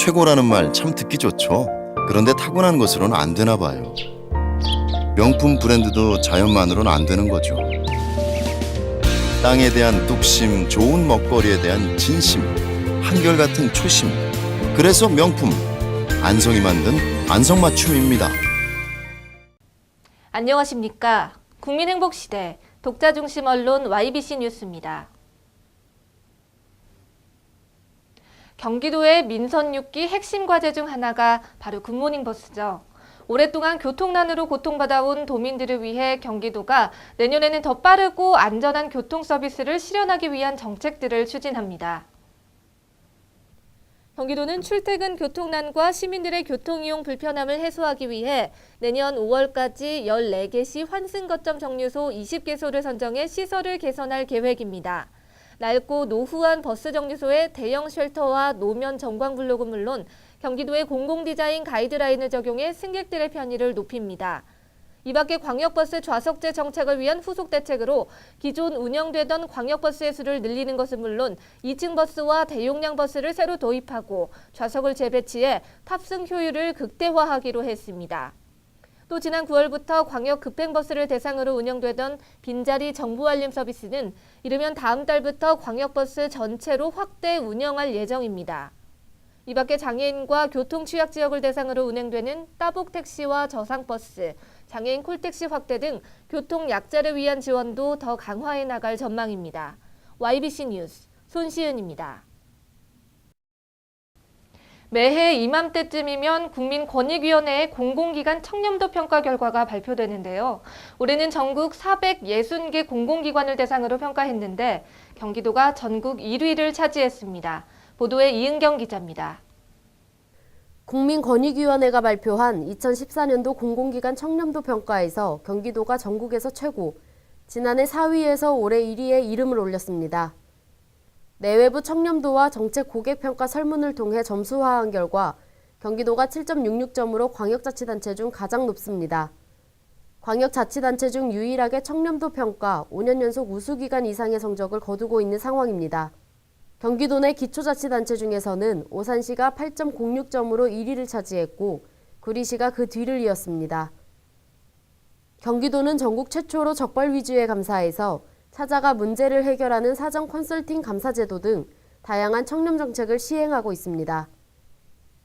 최고라는 말 참 듣기 좋죠. 그런데 타고난 것으로는 안 되나 봐요. 명품 브랜드도 자연만으로는 안 되는 거죠. 땅에 대한 뚝심, 좋은 먹거리에 대한 진심, 한결같은 초심. 그래서 명품, 안성이 만든 안성맞춤입니다. 안녕하십니까. 국민행복시대 독자중심 언론 YBC 뉴스입니다. 경기도의 민선 6기 핵심 과제 중 하나가 바로 굿모닝 버스죠. 오랫동안 교통난으로 고통받아온 도민들을 위해 경기도가 내년에는 더 빠르고 안전한 교통 서비스를 실현하기 위한 정책들을 추진합니다. 경기도는 출퇴근 교통난과 시민들의 교통이용 불편함을 해소하기 위해 내년 5월까지 14개시 환승거점 정류소 20개소를 선정해 시설을 개선할 계획입니다. 낡고 노후한 버스 정류소에 대형 쉘터와 노면 전광 블록은 물론 경기도의 공공디자인 가이드라인을 적용해 승객들의 편의를 높입니다. 이 밖에 광역버스 좌석제 정책을 위한 후속 대책으로 기존 운영되던 광역버스의 수를 늘리는 것은 물론 2층 버스와 대용량 버스를 새로 도입하고 좌석을 재배치해 탑승 효율을 극대화하기로 했습니다. 또 지난 9월부터 광역 급행버스를 대상으로 운영되던 빈자리 정보 알림 서비스는 이르면 다음 달부터 광역버스 전체로 확대 운영할 예정입니다. 이 밖에 장애인과 교통 취약 지역을 대상으로 운행되는 따복 택시와 저상버스, 장애인 콜택시 확대 등 교통 약자를 위한 지원도 더 강화해 나갈 전망입니다. YBC 뉴스 손시은입니다. 매해 이맘때쯤이면 국민권익위원회의 공공기관 청렴도 평가 결과가 발표되는데요. 올해는 전국 460개 공공기관을 대상으로 평가했는데 경기도가 전국 1위를 차지했습니다. 보도에 이은경 기자입니다. 국민권익위원회가 발표한 2014년도 공공기관 청렴도 평가에서 경기도가 전국에서 최고, 지난해 4위에서 올해 1위에 이름을 올렸습니다. 내외부 청렴도와 정책 고객평가 설문을 통해 점수화한 결과 경기도가 7.66점으로 광역자치단체 중 가장 높습니다. 광역자치단체 중 유일하게 청렴도 평가 5년 연속 우수기관 이상의 성적을 거두고 있는 상황입니다. 경기도 내 기초자치단체 중에서는 오산시가 8.06점으로 1위를 차지했고 구리시가 그 뒤를 이었습니다. 경기도는 전국 최초로 적발 위주의 감사에서 찾아가 문제를 해결하는 사전 컨설팅 감사 제도 등 다양한 청렴 정책을 시행하고 있습니다.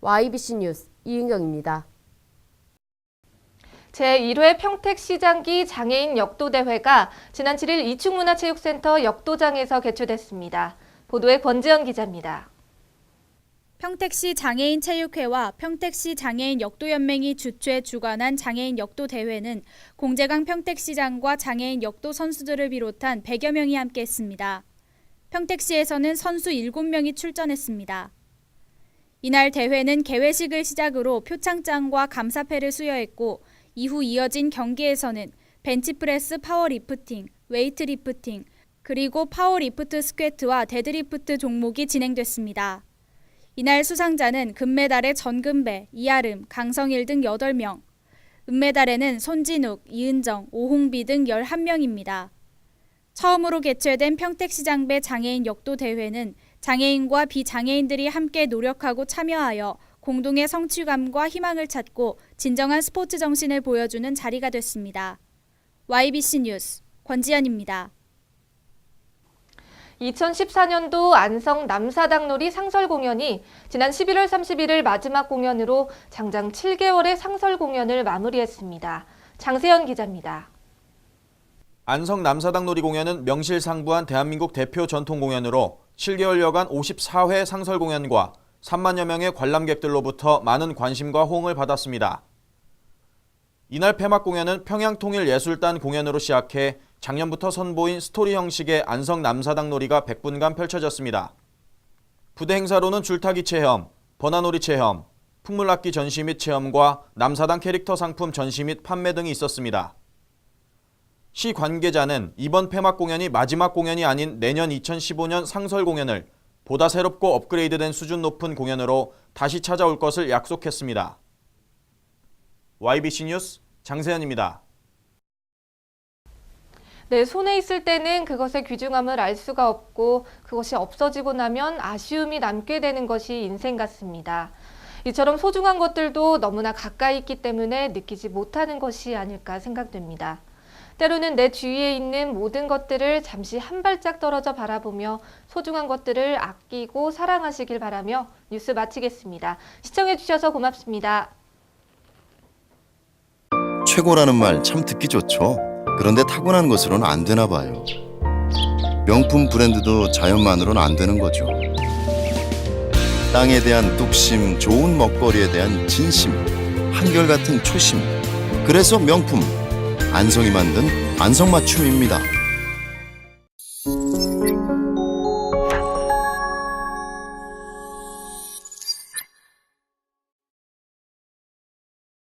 YBC 뉴스 이은경입니다. 제1회 평택시장기 장애인 역도대회가 지난 7일 이축문화체육센터 역도장에서 개최됐습니다. 보도에 권지연 기자입니다. 평택시 장애인체육회와 평택시 장애인 역도연맹이 주최 주관한 장애인 역도대회는 공재강 평택시장과 장애인 역도 선수들을 비롯한 100여 명이 함께했습니다. 평택시에서는 선수 7명이 출전했습리다. 이날 대회는 개회식을 시작으로 표창장과 감사패를 수여했고 이후 이어진 경기에서는 벤치프레스 파워리프팅, 웨이트리프팅, 그리고 파워리프트 스쿼트와 데드리프트 종목이 진행됐습니다. 이날 수상자는 금메달의 전금배, 이아름, 강성일 등 8명, 은메달에는 손진욱, 이은정, 오홍비 등 11명입니다. 처음으로 개최된 평택시장배 장애인 역도대회는 장애인과 비장애인들이 함께 노력하고 참여하여 공동의 성취감과 희망을 찾고 진정한 스포츠 정신을 보여주는 자리가 됐습니다. YBC 뉴스 권지연입니다. 2014년도 안성 남사당놀이 상설 공연이 지난 11월 31일 마지막 공연으로 장장 7개월의 상설 공연을 마무리했습니다. 장세현 기자입니다. 안성 남사당놀이 공연은 명실상부한 대한민국 대표 전통 공연으로 7개월여간 54회 상설 공연과 3만여 명의 관람객들로부터 많은 관심과 호응을 받았습니다. 이날 폐막 공연은 평양통일예술단 공연으로 시작해 작년부터 선보인 스토리 형식의 안성 남사당놀이가 100분간 펼쳐졌습니다. 부대 행사로는 줄타기 체험, 버나놀이 체험, 풍물악기 전시 및 체험과 남사당 캐릭터 상품 전시 및 판매 등이 있었습니다. 시 관계자는 이번 폐막 공연이 마지막 공연이 아닌 내년 2015년 상설 공연을 보다 새롭고 업그레이드된 수준 높은 공연으로 다시 찾아올 것을 약속했습니다. YBC 뉴스 장세현입니다. 내 손에 있을 때는 그것의 귀중함을 알 수가 없고 그것이 없어지고 나면 아쉬움이 남게 되는 것이 인생 같습니다. 이처럼 소중한 것들도 너무나 가까이 있기 때문에 느끼지 못하는 것이 아닐까 생각됩니다. 때로는 내 주위에 있는 모든 것들을 잠시 한 발짝 떨어져 바라보며 소중한 것들을 아끼고 사랑하시길 바라며 뉴스 마치겠습니다. 시청해 주셔서 고맙습니다. 최고라는 말 참 듣기 좋죠. 그런데 타고난 것으로는 안 되나 봐요. 명품 브랜드도 자연만으로는 안 되는 거죠. 땅에 대한 뚝심, 좋은 먹거리에 대한 진심, 한결같은 초심. 그래서 명품, 안성이 만든 안성맞춤입니다.